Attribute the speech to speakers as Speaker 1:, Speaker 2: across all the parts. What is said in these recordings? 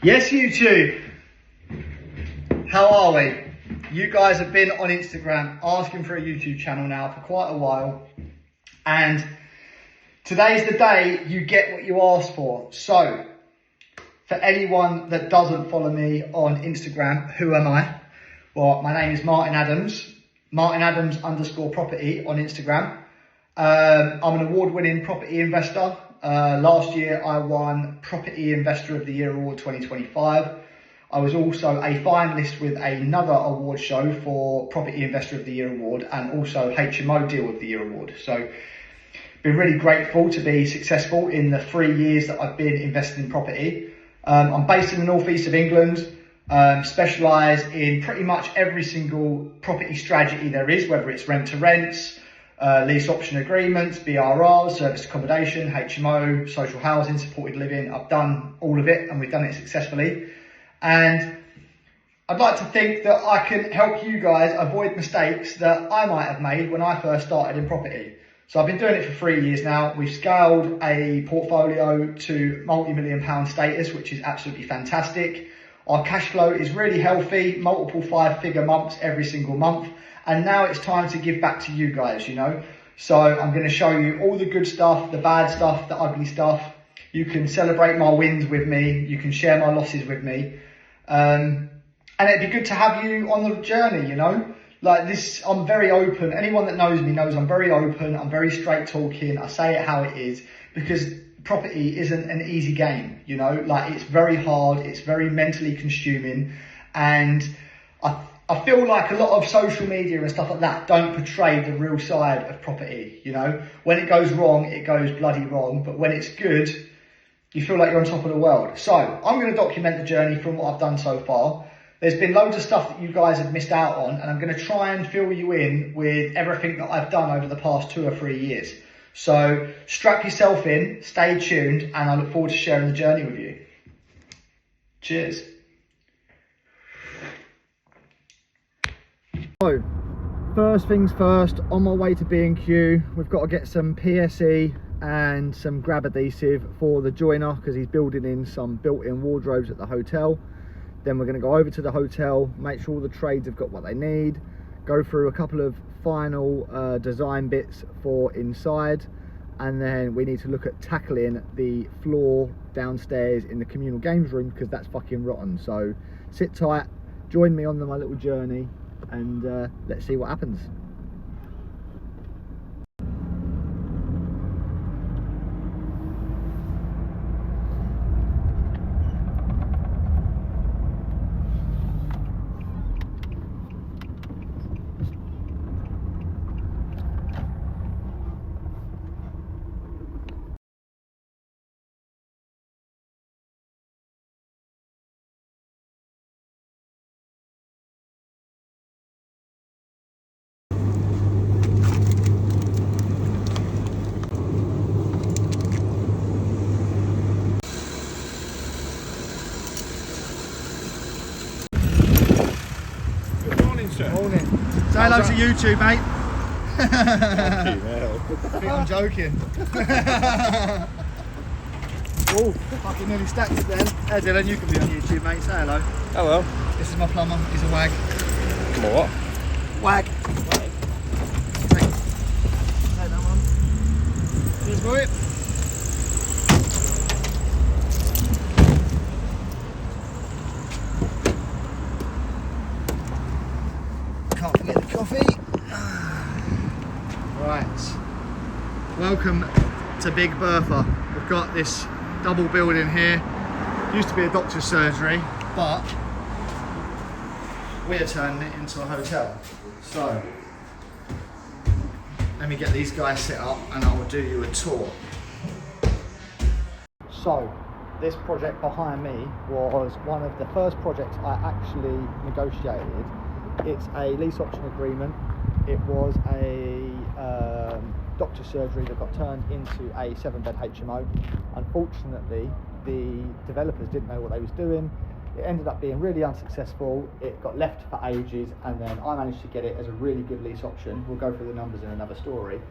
Speaker 1: Yes, YouTube. How are we? You guys have been on Instagram asking for a YouTube channel now for quite a while. And today's the day you get what you asked for. So, for anyone that doesn't follow me on Instagram, who am I? Well, my name is Martin Adams. Martin Adams _property on Instagram. I'm an award-winning property investor. Last year I won Property Investor of the Year Award 2025. I was also a finalist with another award show for Property Investor of the Year Award and also HMO Deal of the Year Award. So been really grateful to be successful in the 3 years that I've been investing in property. I'm based in the northeast of England, specialise in pretty much every single property strategy there is, whether it's rent to rents, lease option agreements, BRRs, service accommodation, HMO, social housing, supported living. I've done all of it and we've done it successfully. And I'd like to think that I can help you guys avoid mistakes that I might have made when I first started in property. So I've been doing it for 3 years now. We've scaled a portfolio to multi-million pound status, which is absolutely fantastic. Our cash flow is really healthy, multiple 5-figure months every single month. And now it's time to give back to you guys, you know. So I'm going to show you all the good stuff, the bad stuff, the ugly stuff. You can celebrate my wins with me. You can share my losses with me. And it'd be good to have you on the journey, you know. Like this, I'm very open. Anyone that knows me knows I'm very open. I'm very straight talking. I say it how it is because property isn't an easy game, you know. Like it's very hard. It's very mentally consuming. And I feel like a lot of social media and stuff like that don't portray the real side of property, you know. When it goes wrong, it goes bloody wrong. But when it's good, you feel like you're on top of the world. So I'm going to document the journey from what I've done so far. There's been loads of stuff that you guys have missed out on, and I'm going to try and fill you in with everything that I've done over the past 2 or 3 years. So strap yourself in, stay tuned, and I look forward to sharing the journey with you. Cheers. So, first things first, on my way to B&Q, we've got to get some PSE and some grab adhesive for the joiner because he's building in some built-in wardrobes at the hotel. Then we're going to go over to the hotel, make sure all the trades have got what they need, go through a couple of final design bits for inside, and then we need to look at tackling the floor downstairs in the communal games room because that's fucking rotten. So sit tight, join me on my little journey, and let's see what happens. Morning. Say hello to YouTube, mate. I think I'm joking. Oh, fucking nearly stacked it then. Hey Dylan, you can be on YouTube, mate. Say hello.
Speaker 2: Hello.
Speaker 1: This is my plumber. He's a wag.
Speaker 2: Come on, what?
Speaker 1: Wag. Take that one. Cheers, boy. Can't forget the coffee. Right, welcome to Big Bertha. We've got this double building here. Used to be a doctor's surgery, but we're turning it into a hotel. So let me get these guys set up and I will do you a tour. So this project behind me was one of the first projects I actually negotiated. It's a lease option agreement. It was a doctor's surgery that got turned into a 7-bed HMO. Unfortunately, the developers didn't know what they was doing. It ended up being really unsuccessful. It got left for ages, and then I managed to get it as a really good lease option. We'll go through the numbers in another story.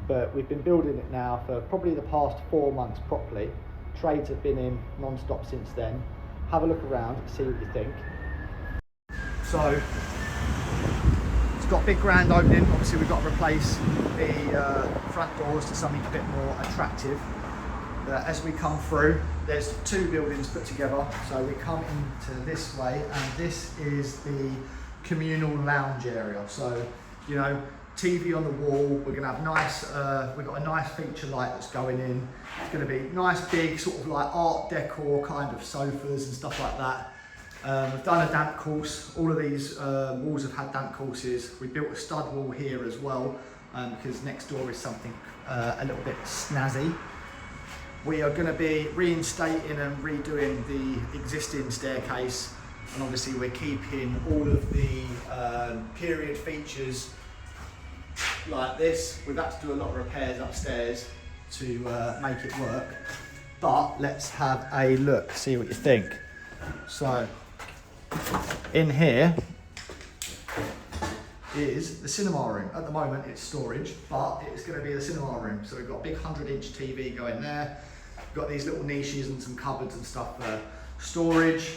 Speaker 1: But we've been building it now for probably the past 4 months properly. Trades have been in non-stop since then. have a look around, see what you think. So it's got a big grand opening. Obviously we've got to replace the front doors to something a bit more attractive. As we come through, there's two buildings put together. So we come into this way, and this is the communal lounge area. So, you know, TV on the wall. We're gonna have nice, we've got a nice feature light that's going in. It's gonna be nice big sort of like art decor kind of sofas and stuff like that. We've done a damp course. All of these walls have had damp courses. We built a stud wall here as well, because next door is something a little bit snazzy. We are going to be reinstating and redoing the existing staircase, and obviously we're keeping all of the period features like this. We've had to do a lot of repairs upstairs to make it work, but let's have a look, see what you think. So in here is the cinema room. At the moment it's storage, but it's going to be the cinema room. So we've got a big 100-inch TV going there. We've got these little niches and some cupboards and stuff for storage.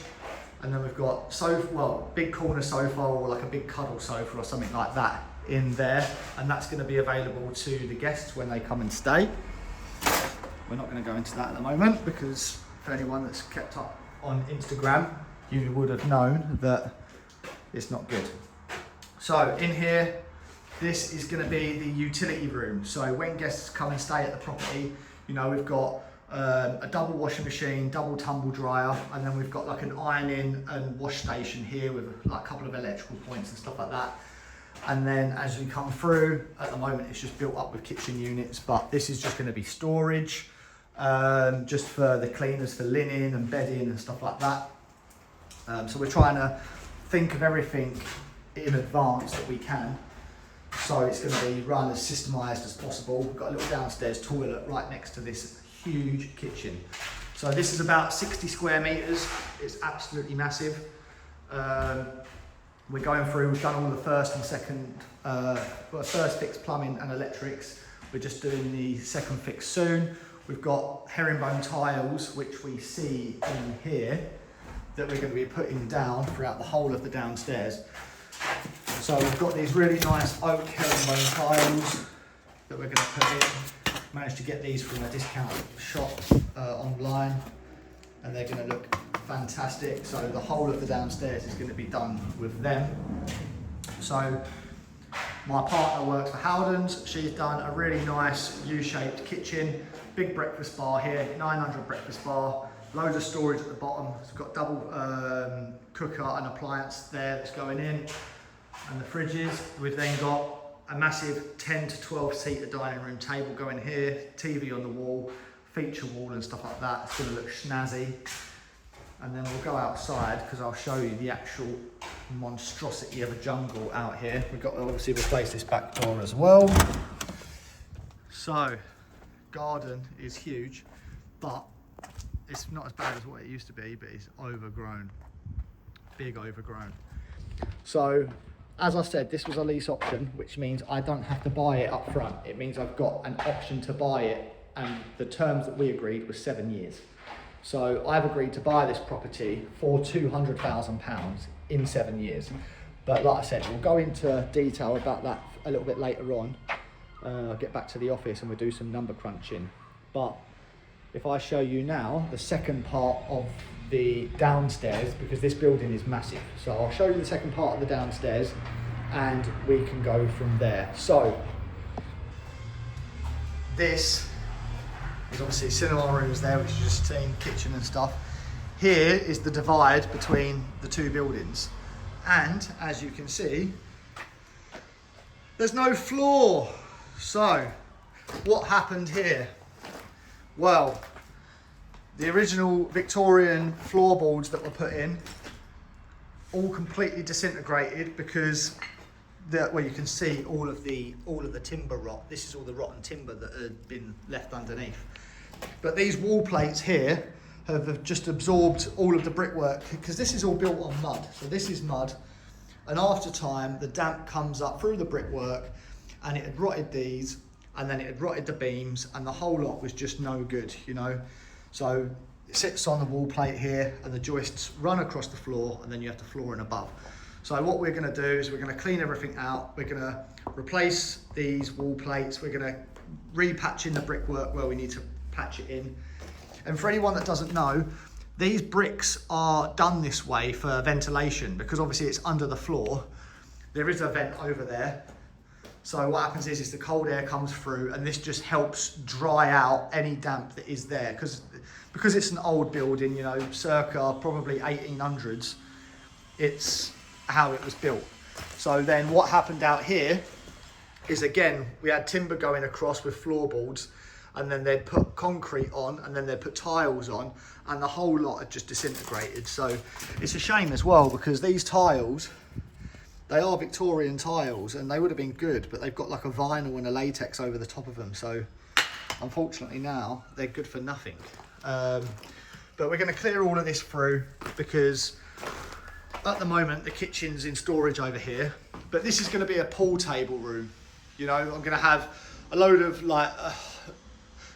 Speaker 1: And then we've got sofa, well, big corner sofa or like a big cuddle sofa or something like that in there. And that's going to be available to the guests when they come and stay. We're not going to go into that at the moment because for anyone that's kept up on Instagram, you would have known that it's not good. So in here, this is going to be the utility room. So when guests come and stay at the property, you know, we've got a double washing machine, double tumble dryer, and then we've got like an ironing and wash station here with like a couple of electrical points and stuff like that. And then as we come through, at the moment it's just built up with kitchen units, but this is just going to be storage, just for the cleaners for linen and bedding and stuff like that. So we're trying to think of everything in advance that we can. So it's going to be run as systemised as possible. We've got a little downstairs toilet right next to this huge kitchen. So this is about 60 square metres. It's absolutely massive. We're going through, we've done all the first and second, first fix plumbing and electrics. We're just doing the second fix soon. We've got herringbone tiles, which we see in here, that we're going to be putting down throughout the whole of the downstairs. So we've got these really nice oak herringbone tiles that we're going to put in. Managed to get these from a discount shop online, and they're going to look fantastic. So the whole of the downstairs is going to be done with them. So my partner works for Howden's. She's done a really nice U-shaped kitchen, big breakfast bar here, 900 breakfast bar, loads of storage at the bottom. It's got double cooker and appliance there that's going in, and the fridges. We've then got a massive 10 to 12 seater dining room table going here, TV on the wall, feature wall and stuff like that. It's going to look snazzy. And then we'll go outside because I'll show you the actual monstrosity of a jungle out here. We've got to obviously replace this back door as well. So, garden is huge, but it's not as bad as what it used to be, but it's overgrown, big overgrown. So, as I said, this was a lease option, which means I don't have to buy it up front. It means I've got an option to buy it, and the terms that we agreed was 7 years. So I've agreed to buy this property for £200,000 in 7 years. But like I said, we'll go into detail about that a little bit later on. I'll get back to the office and we'll do some number crunching. But if I show you now the second part of the downstairs, because this building is massive. So I'll show you the second part of the downstairs and we can go from there. So this is obviously cinema rooms there, which you just seen, kitchen and stuff. Here is the divide between the two buildings. And as you can see, there's no floor. So what happened here? Well, the original Victorian floorboards that were put in all completely disintegrated because well, you can see all of the timber rot. This is all the rotten timber that had been left underneath. But these wall plates here have just absorbed all of the brickwork because this is all built on mud. So this is mud, and after time the damp comes up through the brickwork and it had rotted these, and then it had rotted the beams, and the whole lot was just no good, you know. So sits on the wall plate here, and the joists run across the floor, and then you have the flooring above. So what we're going to do is we're going to clean everything out. We're going to replace these wall plates. We're going to repatch in the brickwork where we need to patch it in. And for anyone that doesn't know, these bricks are done this way for ventilation, because obviously it's under the floor. There is a vent over there. So what happens is the cold air comes through, and this just helps dry out any damp that is there. Because it's an old building, you know, circa probably 1800s, it's how it was built. So then what happened out here is, again, we had timber going across with floorboards, and then they'd put concrete on, and then they'd put tiles on, and the whole lot had just disintegrated. So it's a shame as well, because these tiles, they are Victorian tiles, and they would have been good, but they've got like a vinyl and a latex over the top of them. So unfortunately now they're good for nothing. But we're going to clear all of this through, because at the moment the kitchen's in storage over here, but this is going to be a pool table room. You know, I'm going to have a load of like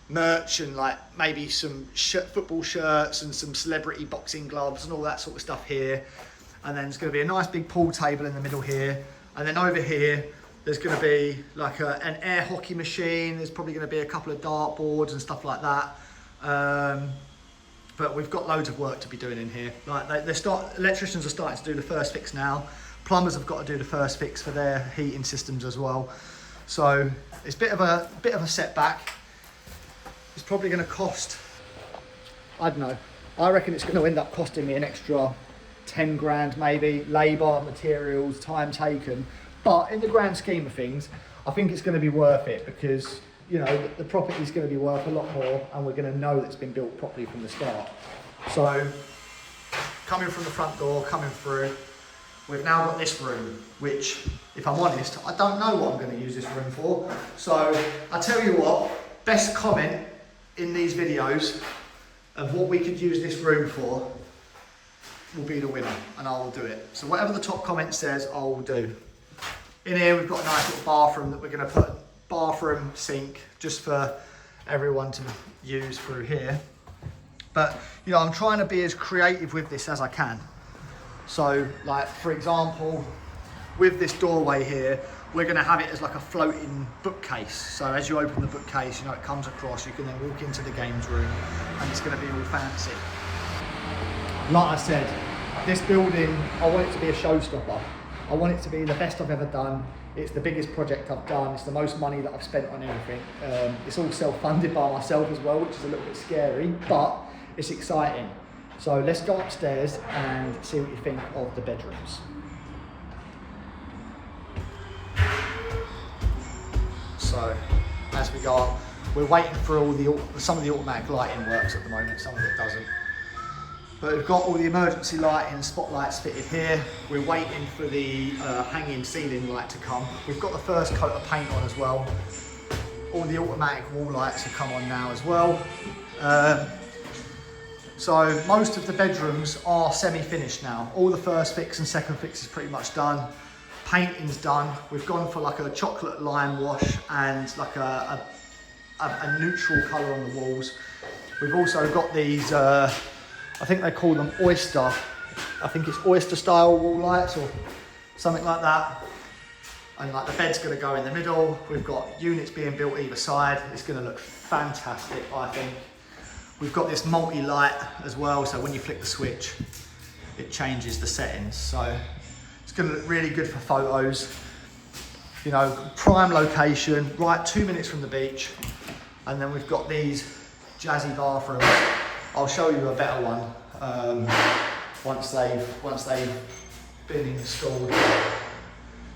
Speaker 1: merch, and like maybe some football shirts and some celebrity boxing gloves and all that sort of stuff here. And then there's going to be a nice big pool table in the middle here. And then over here, there's going to be like an air hockey machine. There's probably going to be a couple of dart boards and stuff like that. But we've got loads of work to be doing in here. Like electricians are starting to do the first fix now. Plumbers have got to do the first fix for their heating systems as well. So it's a bit of a setback. It's probably going to cost, I don't know, I reckon it's going to end up costing me an extra 10 grand maybe, labour, materials, time taken. But in the grand scheme of things, I think it's going to be worth it, because, you know, the property is going to be worth a lot more, and we're going to know that it's been built properly from the start. So coming from the front door, coming through, we've now got this room, which, if I'm honest, I don't know what I'm going to use this room for. So I tell you what, best comment in these videos of what we could use this room for will be the winner, and I will do it. So whatever the top comment says, I will do. In here we've got a nice little bathroom that we're going to put, bathroom sink, just for everyone to use through here. But, you know, I'm trying to be as creative with this as I can. So, like, for example, with this doorway here, we're going to have it as like a floating bookcase. So as you open the bookcase, you know, it comes across, you can then walk into the games room, and it's going to be all fancy. Like I said, this building, I want it to be a showstopper. I want it to be the best I've ever done. It's the biggest project I've done. It's the most money that I've spent on anything. It's all self-funded by myself as well, which is a little bit scary, but it's exciting. So let's go upstairs and see what you think of the bedrooms. So as we go up, we're waiting for some of the automatic lighting works at the moment, some of it doesn't. But we've got all the emergency lighting, spotlights fitted here. We're waiting for the hanging ceiling light to come. We've got the first coat of paint on as well. All the automatic wall lights have come on now as well. So most of the bedrooms are semi-finished now. All the first fix and second fix is pretty much done. Painting's done. We've gone for like a chocolate lime wash and like a neutral colour on the walls. We've also got these, I think they call them oyster. I think it's oyster style wall lights or something like that. And like the bed's gonna go in the middle. We've got units being built either side. It's gonna look fantastic, I think. We've got this multi-light as well, so when you flick the switch, it changes the settings. So it's gonna look really good for photos. You know, prime location, right 2 minutes from the beach. And then we've got these jazzy bathrooms. I'll show you a better one once they've been installed.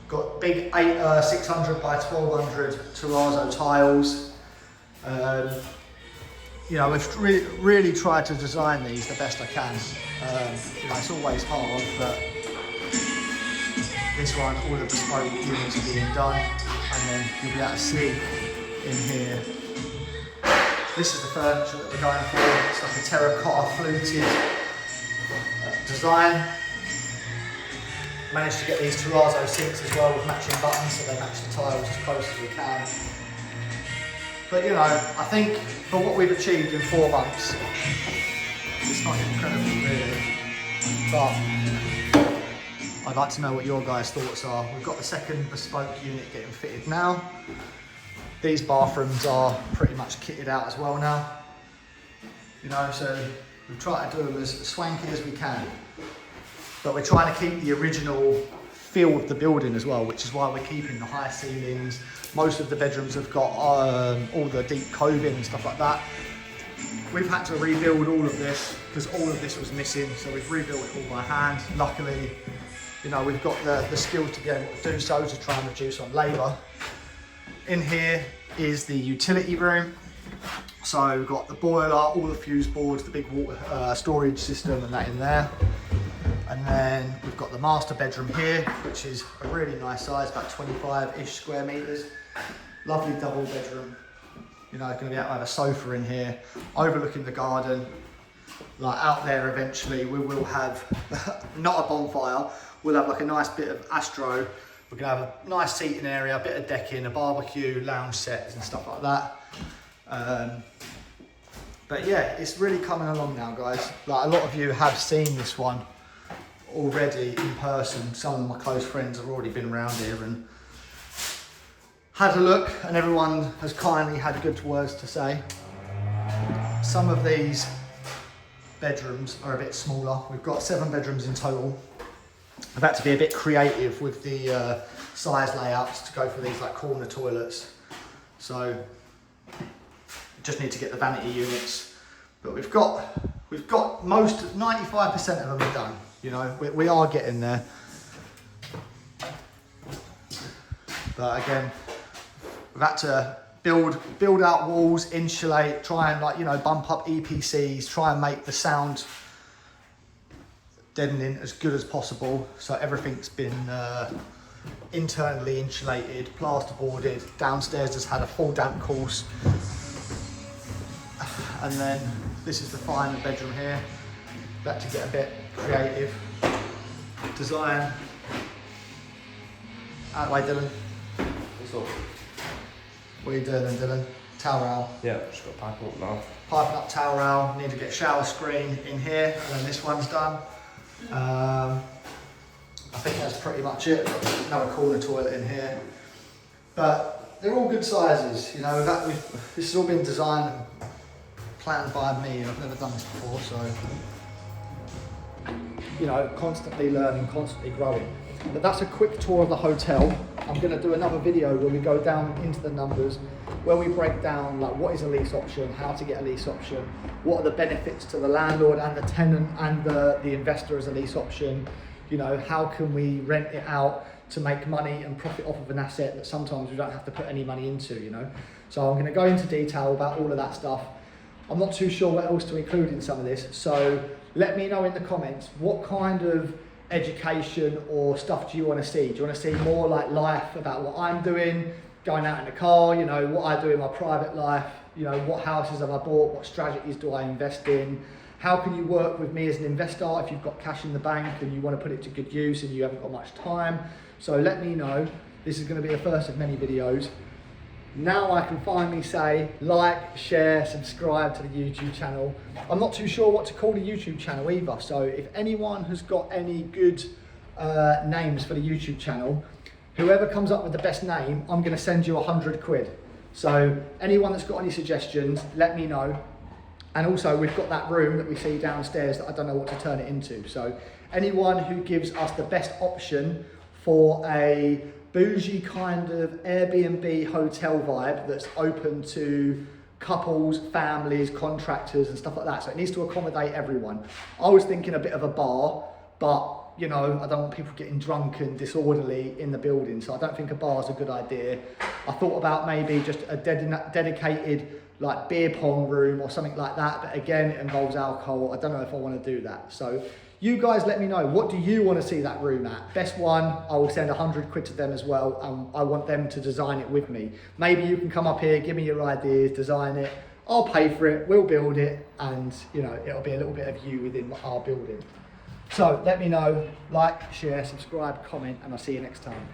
Speaker 1: Got big 600 by 1200 terrazzo tiles. You know, I've really tried to design these the best I can. You know, it's always hard, but this one, all the bespoke units are being done, and then you'll be able to see in here. This is the furniture that we're going for. It's like a terracotta fluted design. Managed to get these terrazzo sinks as well with matching buttons, so they match the tiles as close as we can. But you know, I think for what we've achieved in 4 months, It's not incredible really, but I'd like to know what your guys' thoughts are. We've got the second bespoke unit getting fitted now. These bathrooms are pretty much kitted out as well now. You know, so we've tried to do them as swanky as we can. But we're trying to keep the original feel of the building as well, which is why we're keeping the high ceilings. Most of the bedrooms have got all the deep coving and stuff like that. We've had to rebuild all of this because all of this was missing, so we've rebuilt it all by hand. Luckily, you know, we've got the skills to be able to do so, to try and reduce on labour. In here is the utility room. So we've got the boiler, all the fuse boards, the big water storage system and that in there. And then we've got the master bedroom here, which is a really nice size, about 25-ish square metres. Lovely double bedroom. You know, going to be able to have a sofa in here, overlooking the garden. Like out there eventually, we will have, not a bonfire, we'll have like a nice bit of astro. We're going to have a nice seating area, a bit of decking, a barbecue, lounge sets and stuff like that. But yeah, it's really coming along now, guys. Like a lot of you have seen this one already in person. Some of my close friends have already been around here and had a look, and everyone has kindly had good words to say. Some of these bedrooms are a bit smaller. We've got 7 bedrooms in total. I've had to be a bit creative with the size layouts to go for these like corner toilets. So just need to get the vanity units, but we've got most 95% of them are done. You know, we are getting there. But again, we've had to build out walls, insulate, try and like, you know, bump up EPCs, try and make the sound deadening as good as possible. So everything's been internally insulated, plasterboarded. Downstairs has had a full damp course. And then this is the final bedroom here. Had to get a bit creative. Design. Out of the way, Dylan.
Speaker 2: What's up?
Speaker 1: What are you doing then, Dylan? Towel rail.
Speaker 2: Yeah, just got to pipe up now.
Speaker 1: Piping up towel rail. Need to get shower screen in here, and then this one's done. I think that's pretty much it. Got another corner toilet in here. But they're all good sizes. You know, this has all been designed and planned by me, and I've never done this before, so you know, constantly learning, constantly growing. But that's a quick tour of the hotel. I'm going to do another video where we go down into the numbers, where we break down like what is a lease option, how to get a lease option, what are the benefits to the landlord and the tenant and the investor as a lease option. You know, how can we rent it out to make money and profit off of an asset that sometimes we don't have to put any money into, you know. So I'm going to go into detail about all of that stuff. I'm not too sure what else to include in some of this, so let me know in the comments what kind of education or stuff do you want to see? Do you want to see more like life about what I'm doing, going out in the car, you know, what I do in my private life, you know, what houses have I bought, what strategies do I invest in, how can you work with me as an investor if you've got cash in the bank and you want to put it to good use and you haven't got much time. So let me know. This is going to be the first of many videos. Now I can finally say like, share, subscribe to the YouTube channel. I'm not too sure what to call the YouTube channel either, so if anyone has got any good names for the YouTube channel, whoever comes up with the best name, I'm going to send you 100 quid. So anyone that's got any suggestions, let me know. And also we've got that room that we see downstairs that I don't know what to turn it into. So anyone who gives us the best option for a bougie kind of Airbnb hotel vibe that's open to couples, families, contractors and stuff like that. So it needs to accommodate everyone. I was thinking a bit of a bar, but you know, I don't want people getting drunk and disorderly in the building. So I don't think a bar is a good idea. I thought about maybe just a dedicated like beer pong room or something like that. But again, it involves alcohol. I don't know if I want to do that. So you guys let me know, what do you want to see that room at? Best one, I will send 100 quid to them as well. I want them to design it with me. Maybe you can come up here, give me your ideas, design it. I'll pay for it, we'll build it, and you know, it'll be a little bit of you within our building. So let me know, like, share, subscribe, comment, and I'll see you next time.